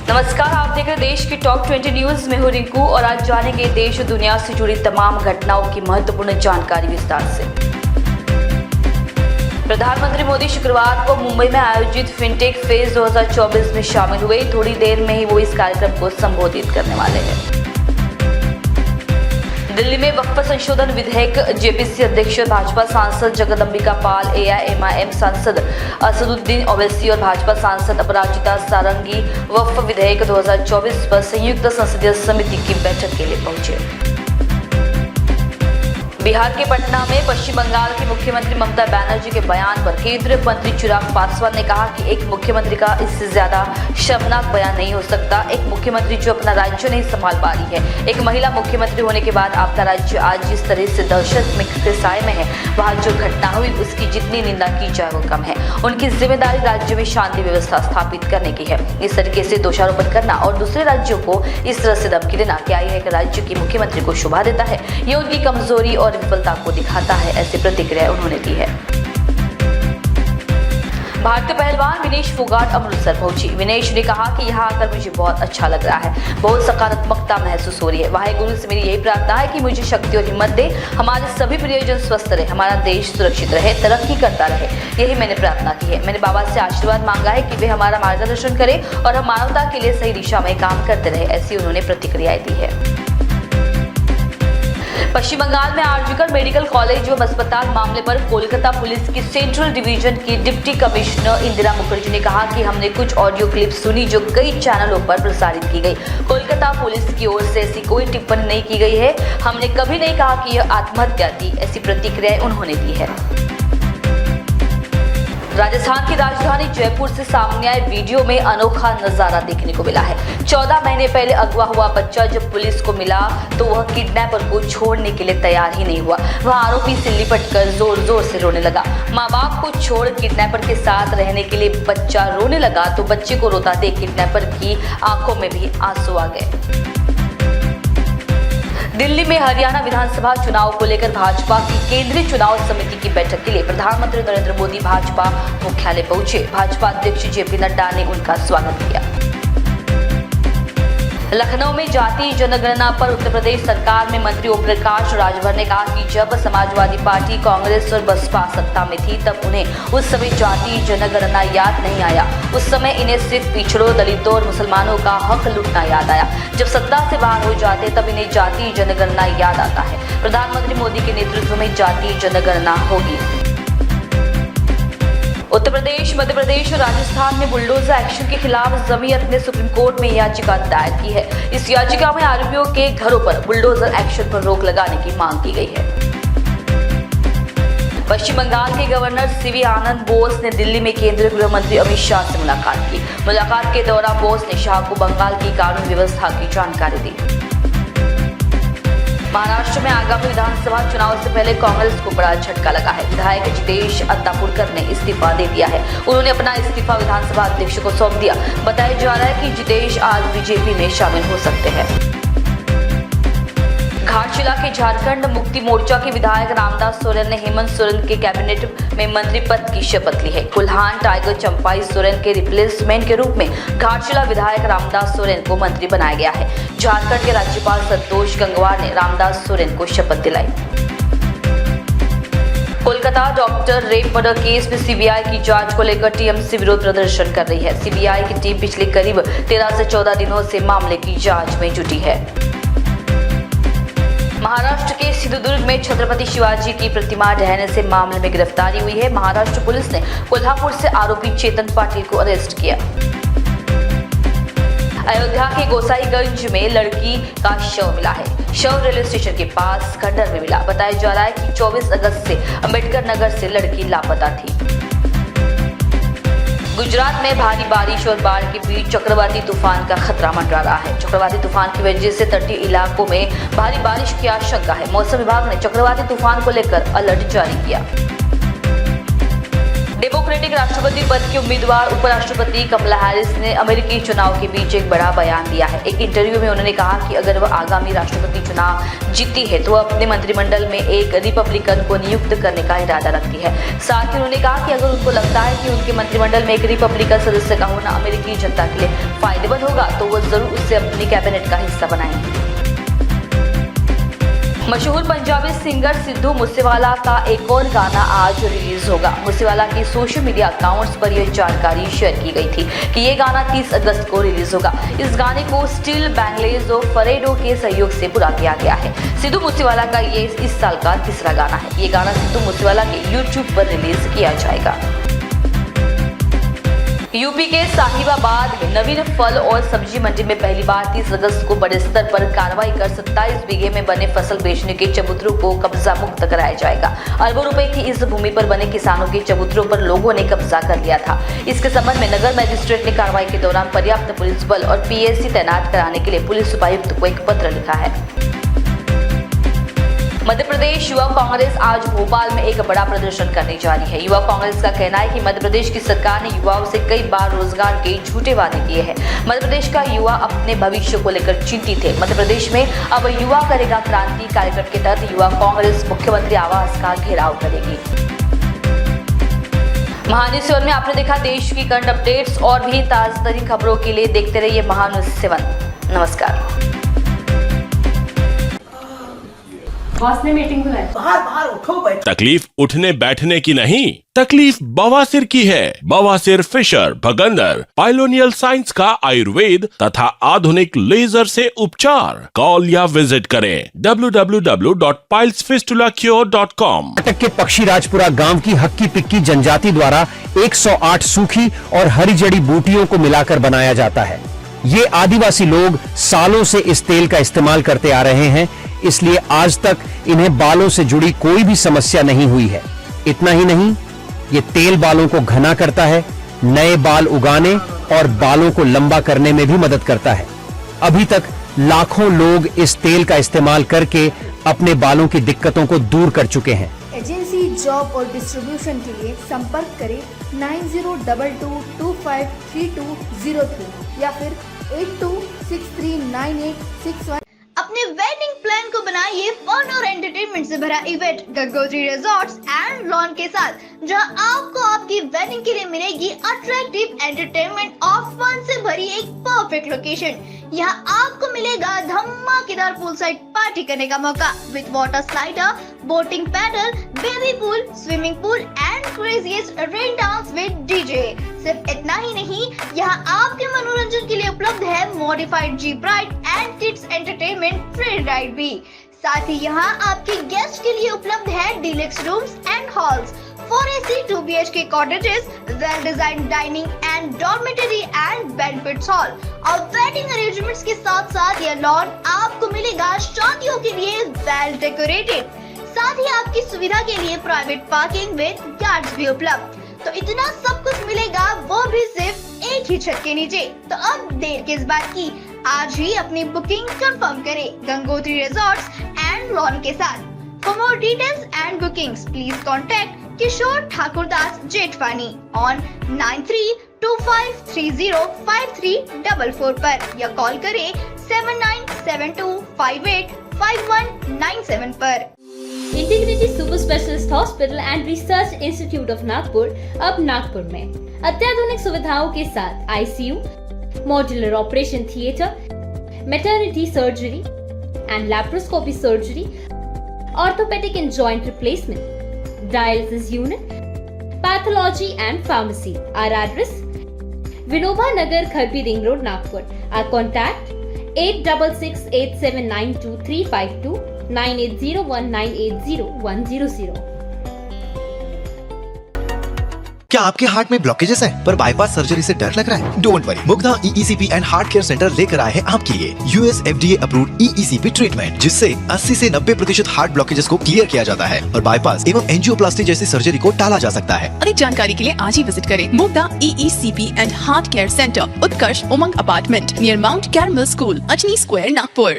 नमस्कार, आप देख रहे हैं देश की टॉप 20 न्यूज में हूं रिंकू और आज जानेंगे देश और दुनिया से जुड़ी तमाम घटनाओं की महत्वपूर्ण जानकारी विस्तार से। प्रधानमंत्री मोदी शुक्रवार को मुंबई में आयोजित फिनटेक फेज 2024 में शामिल हुए। थोड़ी देर में ही वो इस कार्यक्रम को संबोधित करने वाले हैं। दिल्ली में वक्फ संशोधन विधेयक, जेपीसी अध्यक्ष और भाजपा सांसद जगदम्बिका पाल, एआईएमआईएम सांसद असदुद्दीन ओवैसी और भाजपा सांसद अपराजिता सारंगी वक्फ विधेयक 2024 पर संयुक्त संसदीय समिति की बैठक के लिए पहुंचे। बिहार के पटना में पश्चिम बंगाल की मुख्यमंत्री ममता बनर्जी के बयान पर केंद्रीय मंत्री चिराग पासवान ने कहा कि एक मुख्यमंत्री का इससे ज्यादा शर्मनाक बयान नहीं हो सकता। एक मुख्यमंत्री जो अपना राज्य नहीं संभाल पा रही है, एक महिला मुख्यमंत्री होने के बाद आपका राज्य आज जिस तरह से दहशत के साए में है, वहाँ जो घटना हुई उसकी जितनी निंदा की जाए वो कम है। उनकी जिम्मेदारी राज्य में शांति व्यवस्था स्थापित करने की है। इस तरीके से दोषारोपण करना और दूसरे राज्यों को इस तरह से धमकी देना क्या यह एक राज्य की मुख्यमंत्री को शोभा देता है? ये उनकी कमजोरी और विफलता को दिखाता है, ऐसी प्रतिक्रिया उन्होंने दी है। भारतीय पहलवान विनेश फोगाट अमृतसर पहुंची। विनेश ने कहा कि यहाँ आकर मुझे बहुत अच्छा लग रहा है, बहुत सकारात्मकता महसूस हो रही है। वाहेगुरु से मेरी यही प्रार्थना है कि मुझे शक्ति और हिम्मत दे, हमारे सभी प्रियजन स्वस्थ रहे, हमारा देश सुरक्षित रहे, तरक्की करता रहे। यही मैंने प्रार्थना की है। मैंने बाबा से आशीर्वाद मांगा है कि वे हमारा मार्गदर्शन करें और हम मानवता के लिए सही दिशा में काम करते रहे, ऐसी उन्होंने प्रतिक्रियाएं दी है। पश्चिम बंगाल में आरजीकर मेडिकल कॉलेज एवं अस्पताल मामले पर कोलकाता पुलिस की सेंट्रल डिवीजन की डिप्टी कमिश्नर इंदिरा मुखर्जी ने कहा कि हमने कुछ ऑडियो क्लिप सुनी जो कई चैनलों पर प्रसारित की गई। कोलकाता पुलिस की ओर से ऐसी कोई टिप्पणी नहीं की गई है। हमने कभी नहीं कहा कि यह आत्महत्या थी, ऐसी प्रतिक्रिया उन्होंने दी है। राजस्थान की राजधानी जयपुर से सामने आए वीडियो में अनोखा नजारा देखने को मिला है। 14 महीने पहले अगवा हुआ बच्चा जब पुलिस को मिला तो वह किडनैपर को छोड़ने के लिए तैयार ही नहीं हुआ। वह आरोपी से लिपट कर जोर जोर से रोने लगा। माँ बाप को छोड़ किडनैपर के साथ रहने के लिए बच्चा रोने लगा तो बच्चे को रोता देख किडनैपर की आंखों में भी आंसू आ गए। दिल्ली में हरियाणा विधानसभा चुनाव को लेकर भाजपा की केंद्रीय चुनाव समिति की बैठक के लिए प्रधानमंत्री नरेंद्र मोदी भाजपा मुख्यालय पहुंचे। भाजपा अध्यक्ष जेपी नड्डा ने उनका स्वागत किया। लखनऊ में जातीय जनगणना पर उत्तर प्रदेश सरकार में मंत्री ओम प्रकाश राजभर ने कहा कि जब समाजवादी पार्टी, कांग्रेस और बसपा सत्ता में थी तब उन्हें उस समय जातीय जनगणना याद नहीं आया। उस समय इन्हें सिर्फ पिछड़ों, दलितों और मुसलमानों का हक लूटना याद आया। जब सत्ता से बाहर हो जाते तब इन्हें जातीय जनगणना याद आता है। प्रधानमंत्री मोदी के नेतृत्व में जातीय जनगणना होगी। उत्तर प्रदेश, मध्य प्रदेश और राजस्थान में बुलडोजर एक्शन के खिलाफ जमीयत ने सुप्रीम कोर्ट में याचिका दायर की है। इस याचिका में आरोपियों के घरों पर बुलडोजर एक्शन पर रोक लगाने की मांग की गई है। पश्चिम बंगाल के गवर्नर सीवी आनंद बोस ने दिल्ली में केंद्रीय गृह मंत्री अमित शाह से मुलाकात की। मुलाकात के दौरान बोस ने शाह को बंगाल की कानून व्यवस्था की जानकारी दी। महाराष्ट्र में आगामी विधानसभा चुनाव से पहले कांग्रेस को बड़ा झटका लगा है। विधायक जितेश अत्तापुरकर ने इस्तीफा दे दिया है। उन्होंने अपना इस्तीफा विधानसभा अध्यक्ष को सौंप दिया। बताया जा रहा है कि जितेश आज बीजेपी में शामिल हो सकते हैं। घाटशिला के झारखंड मुक्ति मोर्चा के विधायक रामदास सोरेन ने हेमंत सोरेन के कैबिनेट में मंत्री पद की शपथ ली है। कुल्हान टाइगर चंपाई सोरेन के रिप्लेसमेंट के रूप में घाटशिला विधायक रामदास सोरेन को मंत्री बनाया गया है। झारखंड के राज्यपाल संतोष गंगवार ने रामदास सोरेन को शपथ दिलाई। Kolkata doctor rape murder case में सीबीआई की जांच को लेकर टीएमसी विरोध प्रदर्शन कर रही है। सीबीआई की टीम पिछले करीब 13 से 14 दिनों से मामले की जांच में जुटी है। महाराष्ट्र के सिंधुदुर्ग में छत्रपति शिवाजी की प्रतिमा ढहने से मामले में गिरफ्तारी हुई है। महाराष्ट्र पुलिस ने कोल्हापुर से आरोपी चेतन पाटिल को अरेस्ट किया। अयोध्या के गोसाईगंज में लड़की का शव मिला है। शव रेलवे स्टेशन के पास खंडर में मिला। बताया जा रहा है कि 24 अगस्त से अंबेडकर नगर से लड़की लापता थी। गुजरात में भारी बारिश और बाढ़ के बीच चक्रवाती तूफान का खतरा मंडरा रहा है। चक्रवाती तूफान की वजह से तटीय इलाकों में भारी बारिश की आशंका है। मौसम विभाग ने चक्रवाती तूफान को लेकर अलर्ट जारी किया। डेमोक्रेटिक राष्ट्रपति पद की उम्मीदवार उपराष्ट्रपति कमला हैरिस ने अमेरिकी चुनाव के बीच एक बड़ा बयान दिया है। एक इंटरव्यू में उन्होंने कहा कि अगर वह आगामी राष्ट्रपति चुनाव जीतती है तो वह अपने मंत्रिमंडल में एक रिपब्लिकन को नियुक्त करने का इरादा रखती है। साथ ही उन्होंने कहा कि अगर उनको लगता है कि उनके मंत्रिमंडल में एक रिपब्लिकन सदस्य का होना अमेरिकी जनता के लिए फायदेमंद होगा तो वह जरूर उससे अपनी कैबिनेट का हिस्सा बनाएंगे। मशहूर पंजाबी सिंगर सिद्धू मूसेवाला का एक और गाना आज रिलीज होगा। मूसेवाला के सोशल मीडिया अकाउंट्स पर यह जानकारी शेयर की गई थी कि ये गाना 30 अगस्त को रिलीज होगा। इस गाने को स्टील बैंगलेज और फरेडो के सहयोग से पूरा किया गया है। सिद्धू मूसेवाला का ये इस साल का तीसरा गाना है। ये गाना सिद्धू मूसेवाला के YouTube पर रिलीज किया जाएगा। यूपी के साहिबाबाद में नवीन फल और सब्जी मंडी में पहली बार 30 अगस्त को बड़े स्तर पर कार्रवाई कर 27 बीघे में बने फसल बेचने के चबूतरों को कब्जा मुक्त कराया जाएगा। अरबों रुपए की इस भूमि पर बने किसानों के चबूतरों पर लोगों ने कब्जा कर लिया था। इसके संबंध में नगर मजिस्ट्रेट ने कार्रवाई के दौरान पर्याप्त पुलिस बल और पीएससी तैनात कराने के लिए पुलिस उपायुक्त को एक पत्र लिखा है। मध्य प्रदेश युवा कांग्रेस आज भोपाल में एक बड़ा प्रदर्शन करने जा रही है। युवा कांग्रेस का कहना है कि मध्य प्रदेश की सरकार ने युवाओं से कई बार रोजगार के झूठे वादे किए हैं। मध्य प्रदेश का युवा अपने भविष्य को लेकर चिंतित है। मध्य प्रदेश में अब युवा करेगा क्रांति कार्यक्रम के तहत युवा कांग्रेस मुख्यमंत्री आवास का घेराव करेगी। महान्यूज़ 7 में आपने देखा देश की करंट अपडेट्स और भी ताजा तरीन खबरों के लिए देखते रहिए महान्यूज़ 7। नमस्कार। बॉस ने मीटिंग बुलाई। बाहर उठो बैठो। तकलीफ उठने बैठने की नहीं, तकलीफ बवासीर की है। बवासीर फिशर भगंदर पाइलोनियल साइंस का आयुर्वेद तथा आधुनिक लेजर से उपचार। कॉल या विजिट करें www.pilesfistulacure.com। कर्नाटक के पक्षीराजपुरा गांव की हक्की पिक्की जनजाति द्वारा 108 सूखी और हरी जड़ी बूटियों को मिलाकर बनाया जाता है। ये आदिवासी लोग सालों से इस तेल का इस्तेमाल करते आ रहे हैं, इसलिए आज तक इन्हें बालों से जुड़ी कोई भी समस्या नहीं हुई है। इतना ही नहीं, ये तेल बालों को घना करता है, नए बाल उगाने और बालों को लंबा करने में भी मदद करता है। अभी तक लाखों लोग इस तेल का इस्तेमाल करके अपने बालों की दिक्कतों को दूर कर चुके हैं। एजेंसी, जॉब और डिस्ट्रीब्यूशन के लिए संपर्क करें 9022253203 या फिर 82639861। अपने वेडिंग प्लान को बनाइए फन और एंटरटेनमेंट से भरा event Gangotri resorts and lawn के साथ, जहां आपको आपकी वेडिंग के लिए मिलेगी अट्रैक्टिव एंटरटेनमेंट और फन से भरी एक परफेक्ट लोकेशन। यहाँ आपको मिलेगा धमाकेदार पूल साइड पार्टी करने का मौका with water slider, boating pedal, baby pool, swimming pool and craziest rain dance with DJ. सिर्फ इतना ही नहीं, यहाँ आपके मनोरंजन के लिए उपलब्ध है modified jeep ride and kids entertainment free ride भी। साथ ही यहाँ आपके गेस्ट के लिए उपलब्ध है deluxe rooms and halls, 4AC 2BHK cottages, well designed dining and dormitory and banquet hall और वेडिंग अरेंजमेंट्स के साथ साथ यह लॉन आपको मिलेगा शादियों के लिए वेल डेकोरेटेड। साथ ही आपकी सुविधा के लिए प्राइवेट पार्किंग विद गार्ड्स भी उपलब्ध। तो इतना सब कुछ मिलेगा, वो भी सिर्फ एक ही छत के नीचे। तो अब देर किस बात की, आज ही अपनी बुकिंग कंफर्म करें गंगोत्री रिजॉर्ट्स एंड लॉन के साथ। For more details and bookings, please contact Kishore Thakurdas Jetwani on 9325305344 पर या कॉल करें 7972585197 पर। Integrity super specialist hospital and research institute of Nagpur अब नागपुर में अत्याधुनिक सुविधाओं के साथ ICU, modular operation theatre, maternity surgery and laparoscopy surgery, orthopedic and joint replacement, dialysis unit, pathology and pharmacy. Our address: Vinoba Nagar, Kharbi Ring Road, Nagpur. Our contact 8668792352 9801980100. क्या आपके heart में blockages है पर बाईपास सर्जरी से डर लग रहा है? Don't worry, Mugdha EECP and heart care centre लेकर आए हैं आपके लिए US FDA approved EECP treatment, जिससे 80 से 90% हार्ट ब्लॉकेजेस को क्लियर किया जाता है और बाईपास एवं एंजियोप्लास्टी जैसी सर्जरी को टाला जा सकता है। अधिक जानकारी के लिए आज ही विजिट करें Mugdha EECP and heart care centre, Utkarsh Umang apartment near mount caramel school, Ajni square, Nagpur.